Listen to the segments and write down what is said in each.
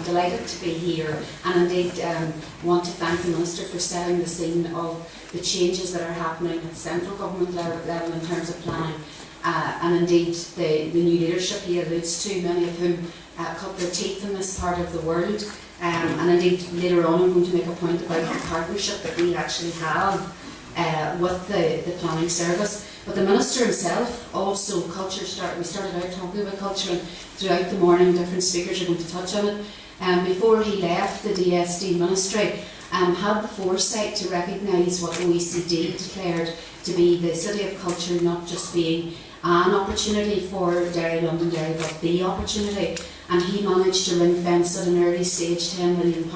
delighted to be here, and indeed want to thank the Minister for setting the scene of the changes that are happening at central government level in terms of planning, and indeed the new leadership he alludes to, many of whom cut their teeth in this part of the world. And indeed later on I'm going to make a point about the partnership that we actually have with the planning service. But the Minister himself also, we started out talking about culture, and throughout the morning different speakers are going to touch on it. Before he left the DSD Ministry, had the foresight to recognise what OECD declared to be the City of Culture not just being an opportunity for Derry Londonderry, but the opportunity. And he managed to ring fence at an early stage £10 million.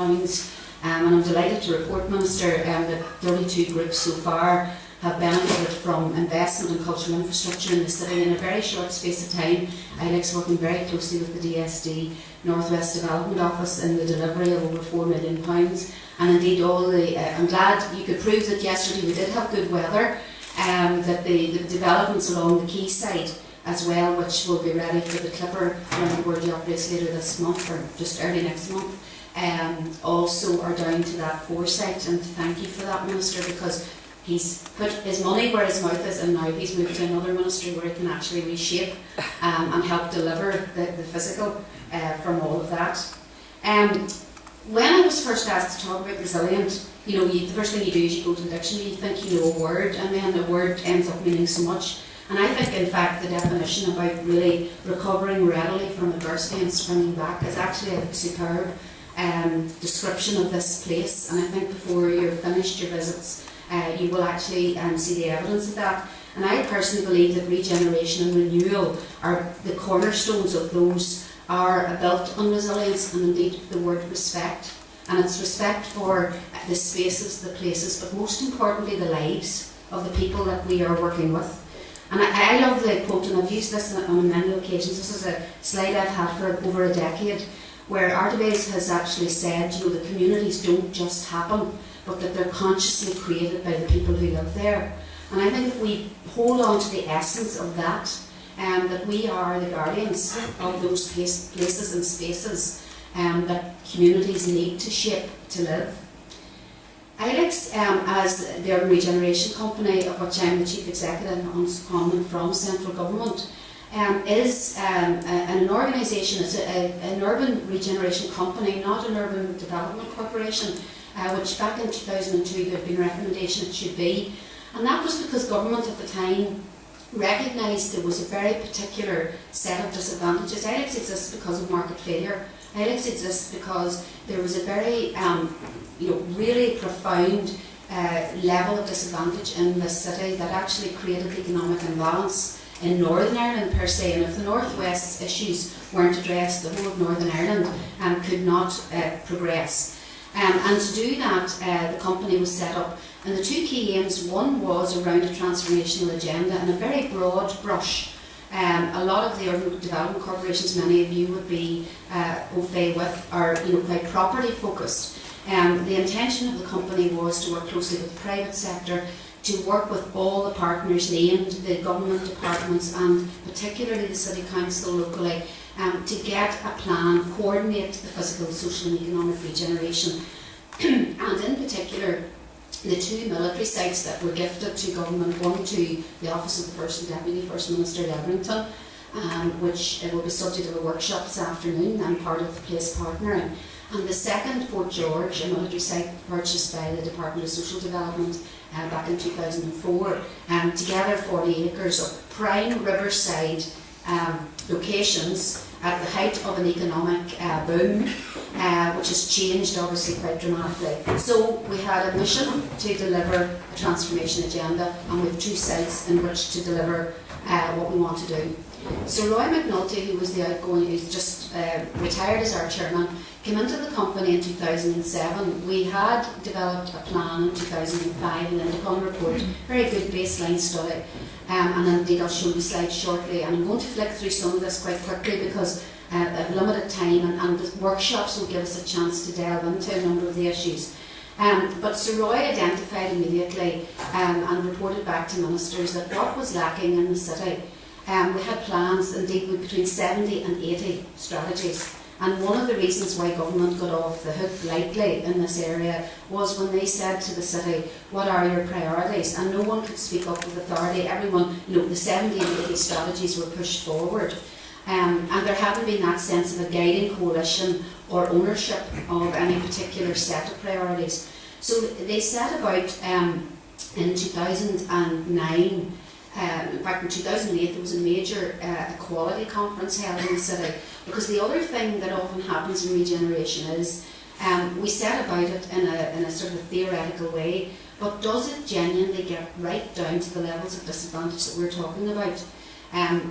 And I'm delighted to report, Minister, that 32 groups so far have benefited from investment in cultural infrastructure in the city in a very short space of time. Ilex working very closely with the DSD North West Development Office in the delivery of over £4 million. And indeed I'm glad you could prove that yesterday we did have good weather, that the developments along the quayside as well, which will be ready for the Clipper around the world operates later this month or just early next month, also are down to that foresight. And thank you for that, Minister, because he's put his money where his mouth is, and now he's moved to another ministry where he can actually reshape and help deliver the physical from all of that. When I was first asked to talk about resilient, the first thing you do is you go to the dictionary, you think you know a word, and then the word ends up meaning so much. And I think, in fact, the definition about really recovering readily from adversity and springing back is actually a superb description of this place. And I think before you're finished your visits, you will actually see the evidence of that. And I personally believe that regeneration and renewal are the cornerstones of those are built on resilience, and indeed the word respect. And it's respect for the spaces, the places, but most importantly the lives of the people that we are working with. And I love the quote, and I've used this on many occasions. This is a slide I've had for over a decade, where Artibase has actually said, the communities don't just happen, but that they're consciously created by the people who live there. And I think if we hold on to the essence of that, that we are the guardians of those places and spaces that communities need to shape to live. Ilex, as the Urban Regeneration Company, of which I'm the Chief Executive on secondment from central government, is an organisation, it's an urban regeneration company, not an urban development corporation, which back in 2002 there had been a recommendation it should be. And that was because government at the time recognised there was a very particular set of disadvantages. Ilex exists because of market failure. Ilex exists because there was a very, really profound level of disadvantage in this city that actually created economic imbalance in Northern Ireland per se. And if the North West's issues weren't addressed, the whole of Northern Ireland could not progress. And to do that, the company was set up. And the two key aims, one was around a transformational agenda and a very broad brush. A lot of the urban development corporations, many of you would be au fait with, are quite property focused. The intention of the company was to work closely with the private sector, to work with all the partners named, the government departments and particularly the City Council locally, to get a plan, coordinate the physical, social and economic regeneration. And in particular, the two military sites that were gifted to government, one to the Office of the First and Deputy First Minister at Ebrington, which will be subject of a workshop this afternoon and part of the place partnering. And the second, Fort George, a military site purchased by the Department of Social Development back in 2004, together 40 acres of prime riverside locations at the height of an economic boom, which has changed obviously quite dramatically. So we had a mission to deliver a transformation agenda, and we have two sites in which to deliver what we want to do. So Roy McNulty, who was the outgoing, who's just retired as our chairman, came into the company in 2007. We had developed a plan in 2005, an Indicon report, very good baseline study. And indeed I'll show you slides shortly, and I'm going to flick through some of this quite quickly because I've limited time, and the workshops will give us a chance to delve into a number of the issues. But Sir Roy identified immediately and reported back to ministers that what was lacking in the city, we had plans indeed with between 70 and 80 strategies, And one of the reasons why government got off the hook lightly in this area was when they said to the city, what are your priorities? And no one could speak up with authority. Everyone, the 70 and 80 strategies were pushed forward. And there hadn't been that sense of a guiding coalition or ownership of any particular set of priorities. So they set about in 2009, in fact in 2008 there was a major equality conference held in the city, because the other thing that often happens in regeneration is we set about it in a sort of theoretical way, but does it genuinely get right down to the levels of disadvantage that we're talking about?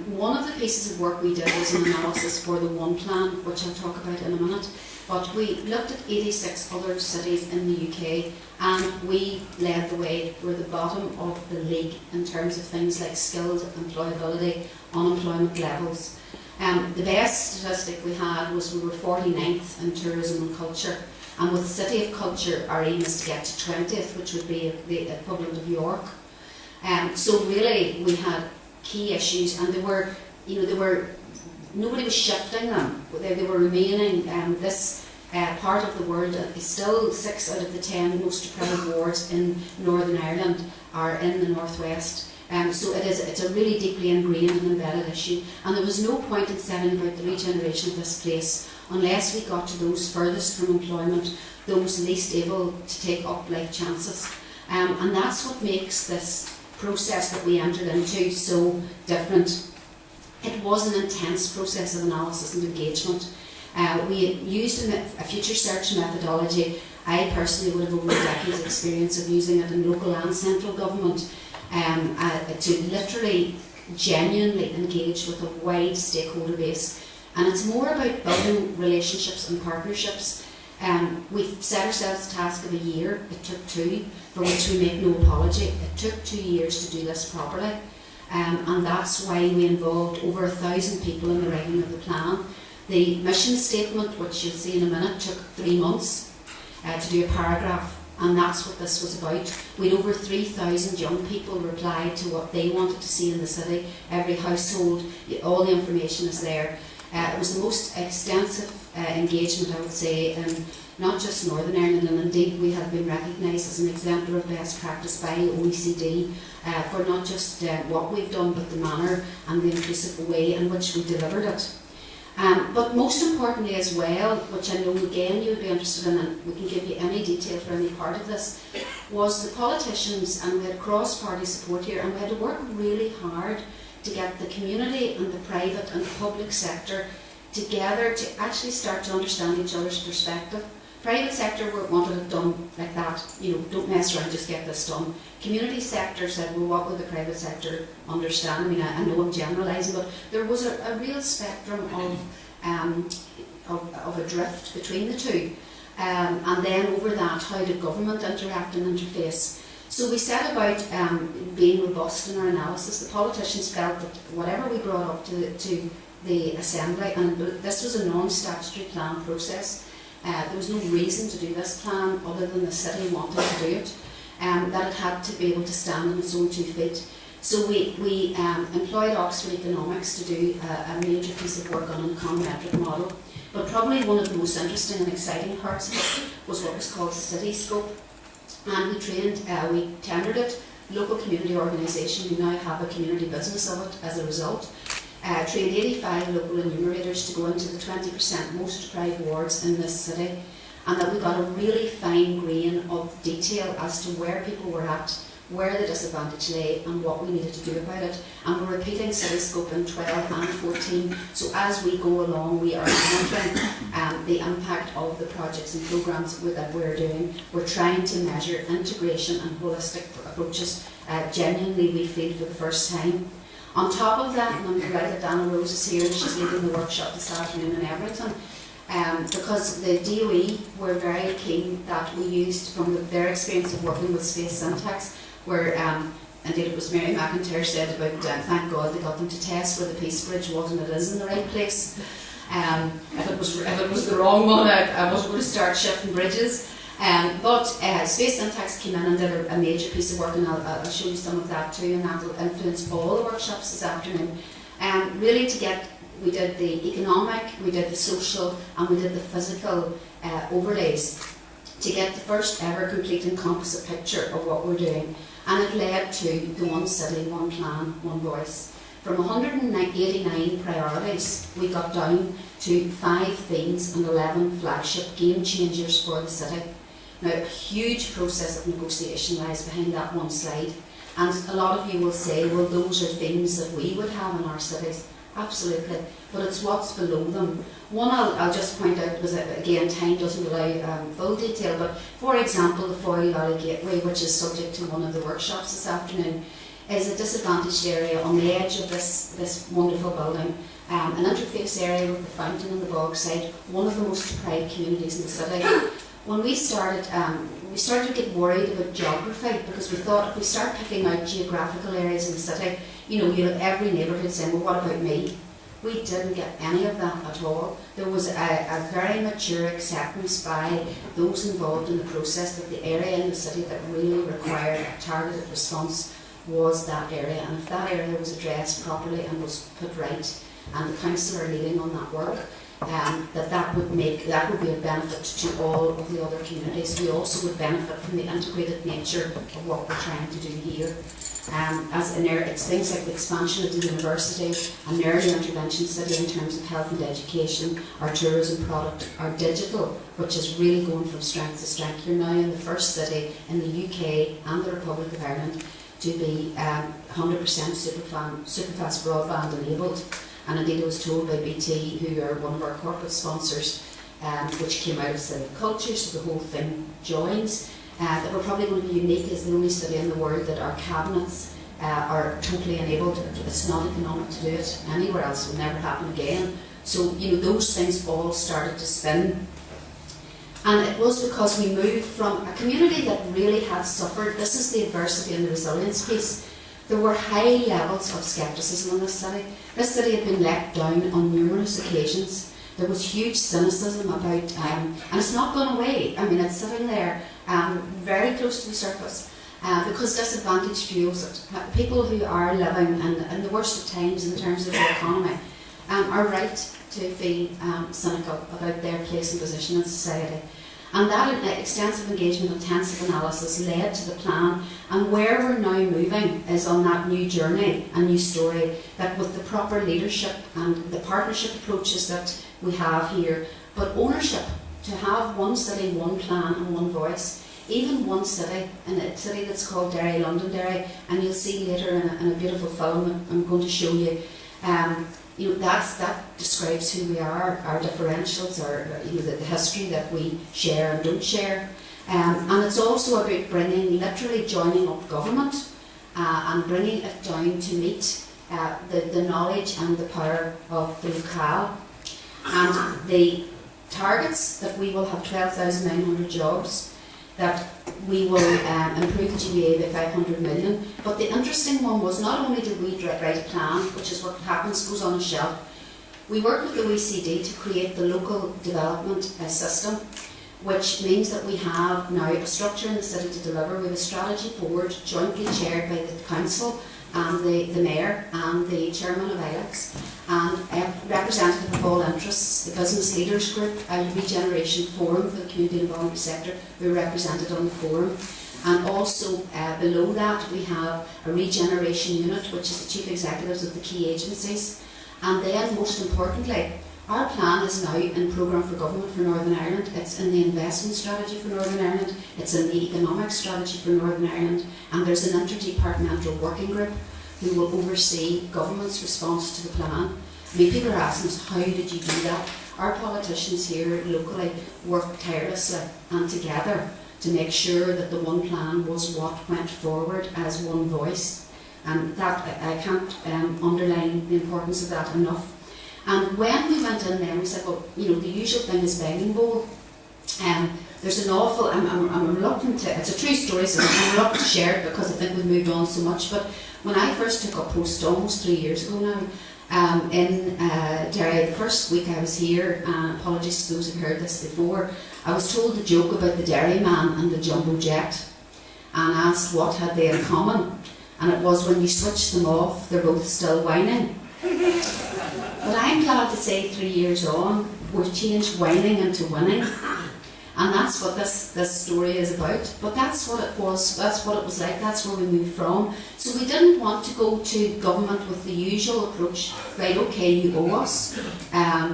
One of the pieces of work we did was an analysis for the One Plan, which I'll talk about in a minute. But we looked at 86 other cities in the UK, and we led the way. We're the bottom of the league in terms of things like skills, employability, unemployment levels. The best statistic we had was we were 49th in tourism and culture. And with City of Culture, our aim is to get to 20th, which would be the equivalent of York. So really, we had key issues, and nobody was shifting them. They were remaining. This part of the world is still 6 out of the 10 most deprived wards in Northern Ireland are in the northwest. So it's a really deeply ingrained and embedded issue, and there was no point in setting about the regeneration of this place unless we got to those furthest from employment, those least able to take up life chances. And that's what makes this process that we entered into so different. It was an intense process of analysis and engagement. We used a future search methodology. I personally would have over a decade's experience of using it in local and central government to literally, genuinely engage with a wide stakeholder base. And it's more about building relationships and partnerships. We've set ourselves a task of a year. It took 2, for which we make no apology. It took 2 years to do this properly. And that's why we involved over 1,000 people in the writing of the plan. The mission statement, which you'll see in a minute, took 3 months to do a paragraph, and that's what this was about. We had over 3,000 young people replied to what they wanted to see in the city. Every household, all the information is there. It was the most extensive engagement, I would say, in not just Northern Ireland, and indeed we have been recognised as an exemplar of best practice by OECD for not just what we've done, but the manner and the inclusive way in which we delivered it. But most importantly as well, which I know again you would be interested in, and we can give you any detail for any part of this, was the politicians, and we had cross-party support here, and we had to work really hard to get the community and the private and the public sector together to actually start to understand each other's perspective. Private sector wanted it done like that, don't mess around, just get this done. Community sector said, well, what would the private sector understand? I mean, I know I'm generalising, but there was a real spectrum of a drift between the two. And then over that, how did government interact and interface? So we set about being robust in our analysis. The politicians felt that whatever we brought up to the Assembly, and this was a non-statutory plan process, there was no reason to do this plan other than the city wanted to do it, that it had to be able to stand on its own 2 feet. So we employed Oxford Economics to do a major piece of work on an econometric model. But probably one of the most interesting and exciting parts of it was what was called City Scope. And we tendered it, local community organisation, we now have a community business of it as a result. Trained 85 local enumerators to go into the 20% most deprived wards in this city, and that we got a really fine grain of detail as to where people were at, where the disadvantage lay, and what we needed to do about it. And we're repeating City Scope in 12 and 14, so as we go along we are monitoring the impact of the projects and programmes that we're doing. We're trying to measure integration and holistic approaches, genuinely we feel for the first time. On top of that, and I'm delighted Dana Rose is here and she's leading the workshop this afternoon in Everton, because the DOE were very keen that we used from their experience of working with space syntax, where indeed it was Mary McIntyre said about thank God they got them to test where the Peace Bridge was and it is in the right place. If it was the wrong one, I wasn't going to start shifting bridges. But space syntax came in and did a major piece of work, and I'll show you some of that too, and that will influence all the workshops this afternoon. Really to get we did the economic, we did the social, and we did the physical overlays to get the first ever complete and composite picture of what we're doing. And it led to the one city, one plan, one voice. From 189 priorities, we got down to 5 themes and 11 flagship game changers for the city. Now, a huge process of negotiation lies behind that one slide. And a lot of you will say, well, those are things that we would have in our cities. Absolutely. But it's what's below them. One I'll just point out, because again, time doesn't allow full detail, but for example, the Foyle Valley Gateway, which is subject to one of the workshops this afternoon, is a disadvantaged area on the edge of this wonderful building. An interface area with the fountain and the bog side, one of the most deprived communities in the city. When we started to get worried about geography, because we thought if we start picking out geographical areas in the city, you know, you'll have every neighbourhood saying, well, what about me? We didn't get any of that at all. There was a very mature acceptance by those involved in the process that the area in the city that really required a targeted response was that area. And if that area was addressed properly and was put right, and the council are leading on that work, that would be a benefit to all of the other communities. We also would benefit from the integrated nature of what we're trying to do here. It's things like the expansion of the university, an early intervention city in terms of health and education, our tourism product, our digital, which is really going from strength to strength. You're now in the first city in the UK and the Republic of Ireland to be 100% superfast broadband enabled. And indeed I was told by BT, who are one of our corporate sponsors, which came out of City of Culture, so the whole thing joins, that we're probably going to be unique as the only city in the world that our cabinets are totally enabled. It's not economic to do it anywhere else, it will never happen again. So, you know, those things all started to spin. And it was because we moved from a community that really had suffered. This is the adversity and the resilience piece. There were high levels of scepticism in this city. This city had been let down on numerous occasions. There was huge cynicism about, and it's not gone away. I mean, it's sitting there very close to the surface because disadvantage fuels it. People who are living in the worst of times in terms of the economy are right to feel cynical about their place and position in society. And that extensive engagement, intensive analysis led to the plan, and where we're now moving is on that new journey, a new story, that with the proper leadership and the partnership approaches that we have here, but ownership, to have one city, one plan and one voice, even one city, in a city that's called Derry Londonderry, and you'll see later in a beautiful film I'm going to show you, you know, that describes who we are, our differentials, the history that we share and don't share. And it's also about literally joining up government and bringing it down to meet the knowledge and the power of the locale. And the targets that we will have 12,900 jobs, that we will improve the GBA by 500 million. But the interesting one was not only did we write a plan, which is what happens, goes on a shelf, we worked with the OECD to create the local development system, which means that we have now a structure in the city to deliver. We have a strategy board jointly chaired by the council and the mayor and the chairman of Ilex, and representative of all interests, the business leaders group, a regeneration forum for the community and voluntary sector, who are represented on the forum. And also below that we have a regeneration unit, which is the chief executives of the key agencies. And then most importantly, our plan is now in Programme for Government for Northern Ireland. It's in the investment strategy for Northern Ireland, it's in the economic strategy for Northern Ireland, and there's an interdepartmental working group who will oversee government's response to the plan. I mean, people are asking us, how did you do that? Our politicians here locally worked tirelessly and together to make sure that the one plan was what went forward as one voice. And that, I can't underline the importance of that enough. And when we went in there, we said, well, you know, the usual thing is begging bowl. There's an awful, I'm reluctant to, it's a true story, so I'm reluctant to share it because I think we've moved on so much. But when I first took up post almost 3 years ago now, in Derry, the first week I was here, and apologies to those who've heard this before, I was told the joke about the Derry man and the jumbo jet, and asked what had they in common. And it was when you switch them off, they're both still whining. But I'm glad to say 3 years on, we've changed whining into winning. And that's what this story is about. But that's what it was like, that's where we moved from. So we didn't want to go to government with the usual approach, right, okay, you owe us,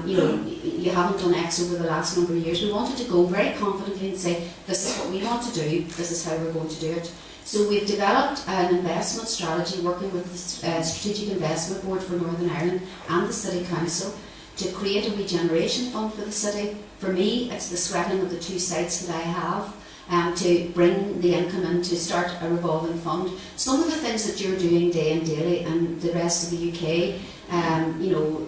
you know, you haven't done X over the last number of years. We wanted to go very confidently and say, this is what we want to do, this is how we're going to do it. So we've developed an investment strategy working with the Strategic Investment Board for Northern Ireland and the City Council to create a regeneration fund for the city. For me, it's the sweating of the 2 sites that I have to bring the income in to start a revolving fund. Some of the things that you're doing day and daily and the rest of the UK, you know,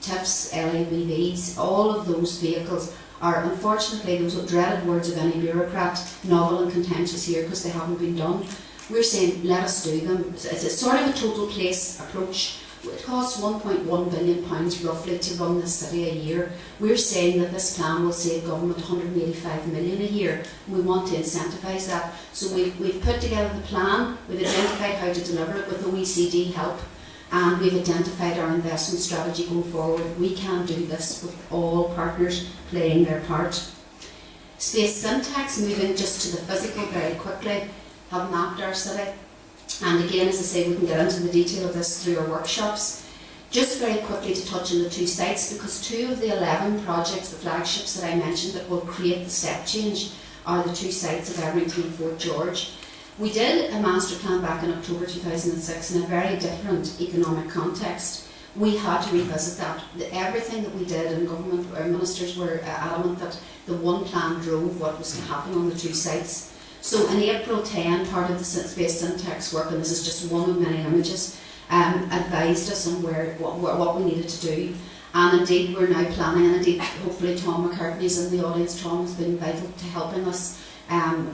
TIFs, LABVs, all of those vehicles are unfortunately those dreaded words of any bureaucrat, novel and contentious here because they haven't been done. We're saying let us do them. It's a sort of a total place approach. It costs £1.1 billion roughly to run this city a year. We're saying that this plan will save government £185 million a year. We want to incentivise that. So we've put together the plan, we've identified how to deliver it with OECD help, and we've identified our investment strategy going forward. We can do this with all partners playing their part. Space syntax, moving just to the physical very quickly, have mapped our city. And again, as I say, we can get into the detail of this through our workshops. Just very quickly to touch on the 2 sites, because 2 of the 11 projects, the flagships that I mentioned that will create the step change, are the 2 sites of Aberdeen and Fort George. We did a master plan back in October 2006 in a very different economic context. We had to revisit that. Everything that we did in government, our ministers were adamant that the one plan drove what was to happen on the 2 sites. So in April 10, part of the space syntax work, and this is just one of many images, advised us on what we needed to do. And indeed we're now planning, and indeed hopefully Tom McCartney's in the audience. Tom has been vital to helping us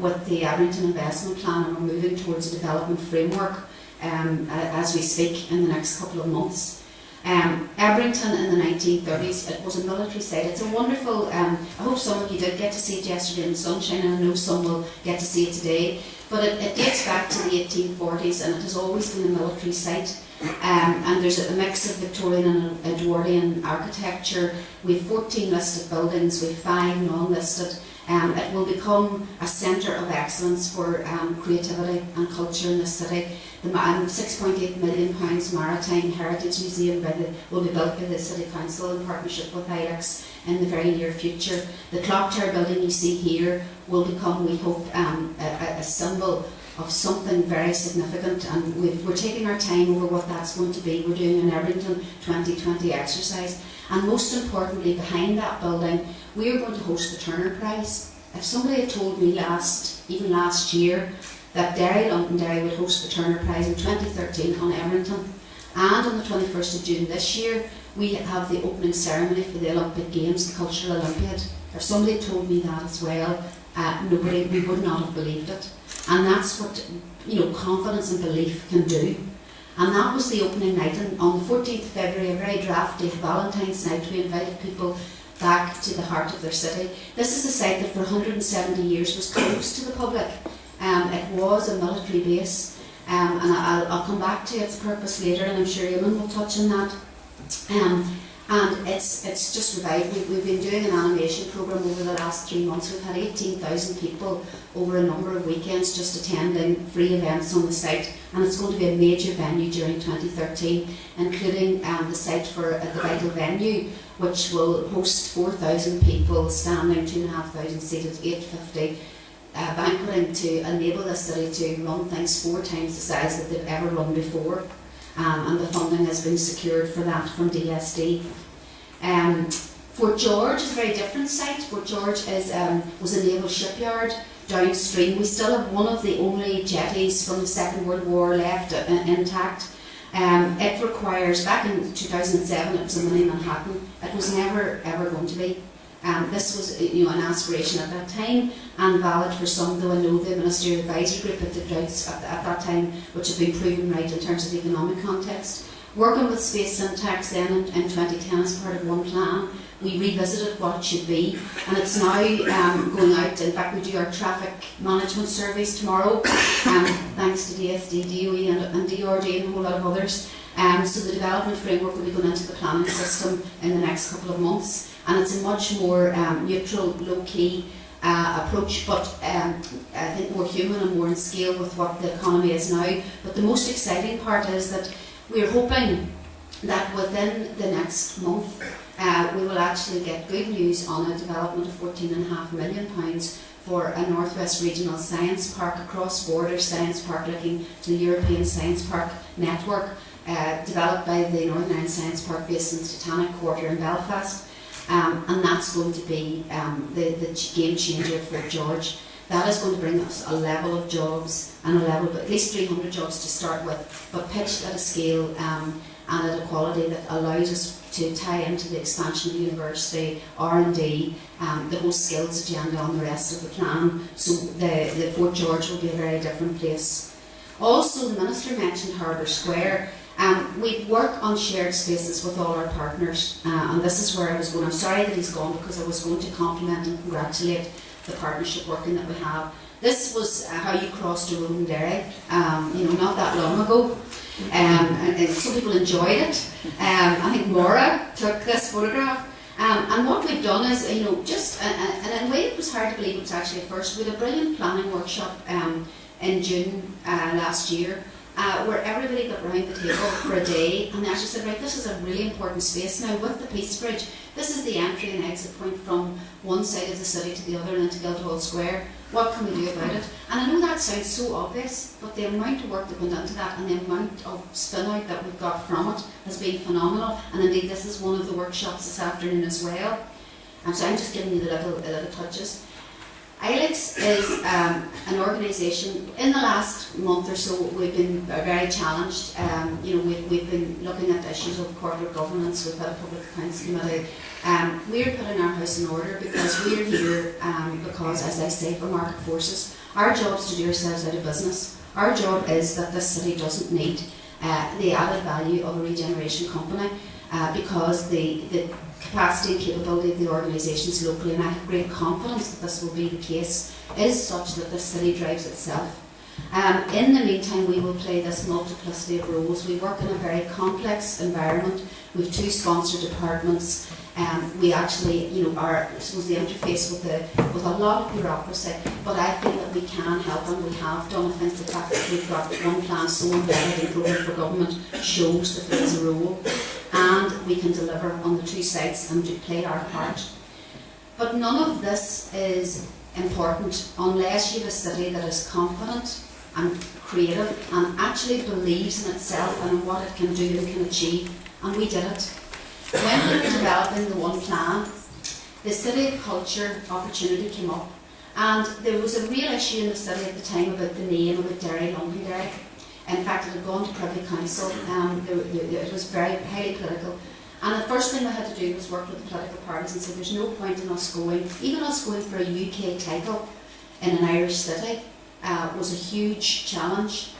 with the Aberdeen investment plan, and we're moving towards a development framework as we speak in the next couple of months. Aberdeen in the 1930s, it was a military site. It's a wonderful, I hope some of you did get to see it yesterday in the sunshine, and I know some will get to see it today, but it dates back to the 1840s, and it has always been a military site. And there's a mix of Victorian and Edwardian architecture. We have 14 listed buildings, we have 5 non-listed. It will become a centre of excellence for creativity and culture in the city. The £6.8 million Maritime Heritage Museum will be built by the City Council in partnership with Ilex in the very near future. The clock tower building you see here will become, we hope, a symbol of something very significant, and we're taking our time over what that's going to be. We're doing an Aberdeen 2020 exercise, and most importantly, behind that building, we are going to host the Turner Prize. If somebody had told me even last year, that Derry Londonderry would host the Turner Prize in 2013 on Aberdeen, and on the 21st of June this year, we have the opening ceremony for the Olympic Games, the Cultural Olympiad. If somebody had told me that as well, we would not have believed it. And that's what, you know, confidence and belief can do. And that was the opening night, and on the 14th of February, a very drafty Valentine's night, we invited people back to the heart of their city. This is a site that for 170 years was closed to the public. It was a military base, and I'll come back to its purpose later, and I'm sure Eamon will touch on that. And it's just revived. We've been doing an animation programme over the last 3 months. We've had 18,000 people over a number of weekends just attending free events on the site, and it's going to be a major venue during 2013, including the site for the Vital Venue, which will host 4,000 people standing, 2,500 seated, 850. Banqueting to enable the city to run things 4 times the size that they've ever run before, and the funding has been secured for that from DSD. Fort George is a very different site. Fort George was a naval shipyard downstream. We still have one of the only jetties from the Second World War left intact. It requires, back in 2007 it was a mini Manhattan. It was never ever going to be. This was, you know, an aspiration at that time, and valid for some, though I know the Ministerial Advisory Group at the droughts at that time, which have been proven right in terms of the economic context. Working with space syntax then in 2010 as part of one plan, we revisited what it should be, and it's now going out. In fact, we do our traffic management surveys tomorrow, thanks to DSD, DOE and DRD and a whole lot of others. So the development framework will be going into the planning system in the next couple of months, and it's a much more neutral, low-key approach, but I think more human and more in scale with what the economy is now. But the most exciting part is that we're hoping that within the next month we will actually get good news on a development of £14.5 million for a North West Regional Science Park, a cross-border science park looking to the European Science Park network, developed by the Northern Ireland Science Park based in the Titanic Quarter in Belfast. And that's going to be the game changer for George. That is going to bring us a level of jobs, and a level of at least 300 jobs to start with, but pitched at a scale and at a quality that allows us to tie into the expansion of the university, R&D, the whole skills agenda and the rest of the plan. So the Fort George will be a very different place. Also, the Minister mentioned Harbour Square. We work on shared spaces with all our partners, and this is where I was going. I'm sorry that he's gone, because I was going to compliment and congratulate the partnership working that we have. This was how you crossed a road in Derry, not that long ago, and some people enjoyed it. I think Maura took this photograph, and what we've done is, and in a way it was hard to believe it was actually a first. We had a brilliant planning workshop in June last year, where everybody got round the table for a day, and they actually said, right, this is a really important space now with the Peace Bridge. This is the entry and exit point from one side of the city to the other and into Guildhall Square. What can we do about it? And I know that sounds so obvious, but the amount of work that went into that and the amount of spin out that we've got from it has been phenomenal. And indeed, this is one of the workshops this afternoon as well. And so I'm just giving you the little touches. Ilex is an organisation. In the last month or so, we've been very challenged. We've been looking at issues of corporate governance. We've had a public accounts committee. We're putting our house in order because we're here because, as I say, for market forces. Our job is to do ourselves out of business. Our job is that this city doesn't need the added value of a regeneration company because the capacity and capability of the organisations locally, and I have great confidence that this will be the case, is such that the city drives itself. In the meantime, we will play this multiplicity of roles. We work in a very complex environment. We have 2 sponsored departments. We actually, are the interface with a lot of bureaucracy, but I feel that we can help, and we have done. I think the fact that we've got one plan so embedded in programme for government shows that there is a role, and we can deliver on the 2 sites and play our part. But none of this is important unless you have a city that is confident and creative and actually believes in itself and in what it can do and can achieve, and we did it. When we were developing the one plan, the City of Culture opportunity came up, and there was a real issue in the city at the time about the name, about Derry Londonderry. In fact, it had gone to Privy Council. It was very highly political, and the first thing we had to do was work with the political parties and say there's no point in us going, even us going for a UK title in an Irish city was a huge challenge.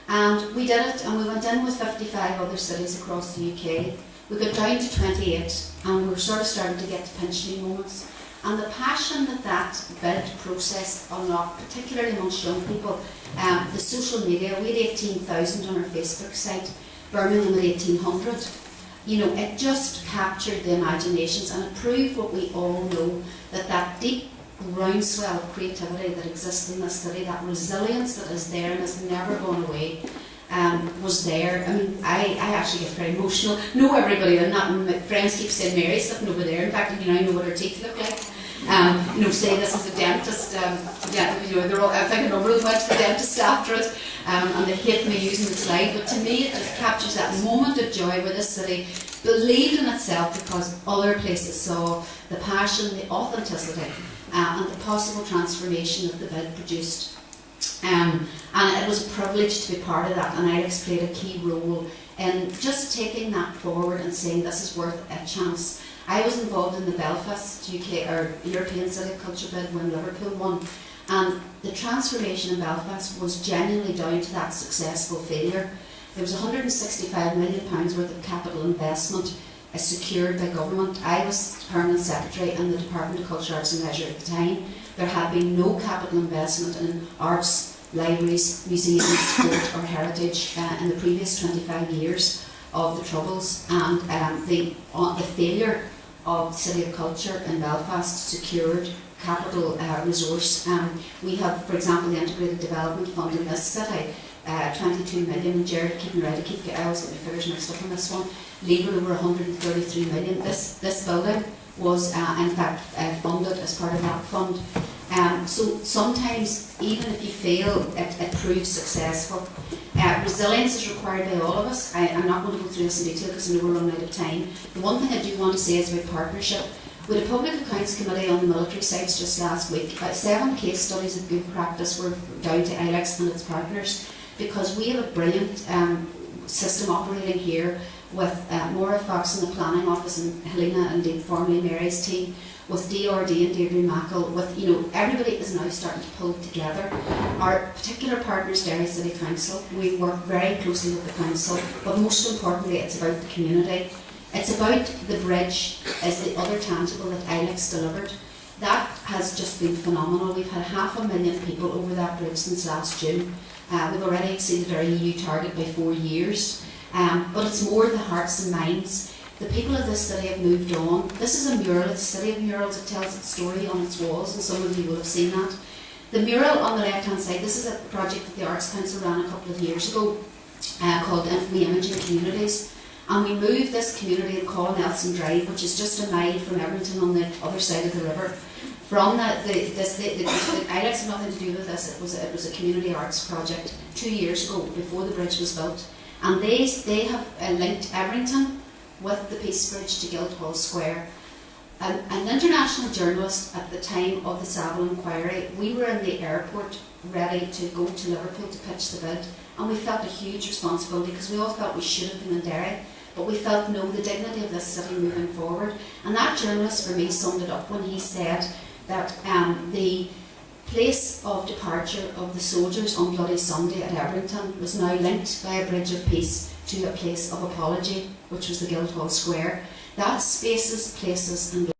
And we did it, and we went in with 55 other cities across the UK. We got down to 28, and we were sort of starting to get to pinch me moments. And the passion that bid process unlocked, particularly amongst young people, the social media, we had 18,000 on our Facebook site, Birmingham at 1,800. It just captured the imaginations, and it proved what we all know, that deep groundswell of creativity that exists in this city, that resilience that is there and has never gone away, was there. I mean, I actually get very emotional. Know everybody in that, and my friends keep saying Mary's sitting over there. In fact, I know what her teeth look like. Say this is a dentist. They're all. I think a number of them went to the dentist after it, and they hate me using the slide. But to me, it just captures that moment of joy where this city believed in itself because other places saw the passion, the authenticity, and the possible transformation that the bid produced. And it was a privilege to be part of that, and Ilex played a key role in just taking that forward and saying this is worth a chance. I was involved in the Belfast UK or European City Culture bid when Liverpool won, and the transformation in Belfast was genuinely down to that successful failure. There was £165 million worth of capital investment secured by government. I was permanent secretary in the Department of Culture, Arts and Leisure at the time. There had been no capital investment in arts, libraries, museums, sport or heritage in the previous 25 years of the Troubles and the failure of the City of Culture in Belfast secured capital resource. We have, for example, the Integrated Development Fund in this city, 22 million, and Jared, keep me right, I always get my figures mixed up on this one, legal over 133 million. This building was in fact funded as part of that fund. So sometimes, even if you fail, it proves successful. Resilience is required by all of us. I'm not going to go through this in detail because I know we're running out of time. The one thing I do want to say is about partnership. With a Public Accounts Committee on the military sites just last week, about 7 case studies of good practice were down to Ilex and its partners, because we have a brilliant system operating here with Maura Fox in the Planning Office and Helena, indeed formerly Mary's team, with DRD and Deirdre Mackle, with, you know, everybody is now starting to pull together. Our particular partners, Derry City Council, we work very closely with the council, but most importantly it's about the community. It's about the bridge as the other tangible that Ilex delivered. That has just been phenomenal. We've had 500,000 people over that bridge since last June. We've already exceeded our EU target by 4 years. But it's more the hearts and minds. The people of this city have moved on. This is a mural, it's a city of murals. It tells its story on its walls, and some of you will have seen that. The mural on the left hand side, this is a project that the Arts Council ran a couple of years ago called Infamy Imaging Communities. And we moved this community in Colin Nelson Drive, which is just a mile from Everton on the other side of the river. From the Ilex had nothing to do with this. It was a community arts project 2 years ago, before the bridge was built. And they have linked Everington with the Peace Bridge to Guildhall Square. An international journalist at the time of the Savile inquiry, we were in the airport ready to go to Liverpool to pitch the bid, and we felt a huge responsibility because we all felt we should have been in Derry, but we felt, no, the dignity of this city moving forward. And that journalist for me summed it up when he said that the place of departure of the soldiers on Bloody Sunday at Everington was now linked by a bridge of peace to a place of apology, which was the Guildhall Square. That's spaces, places and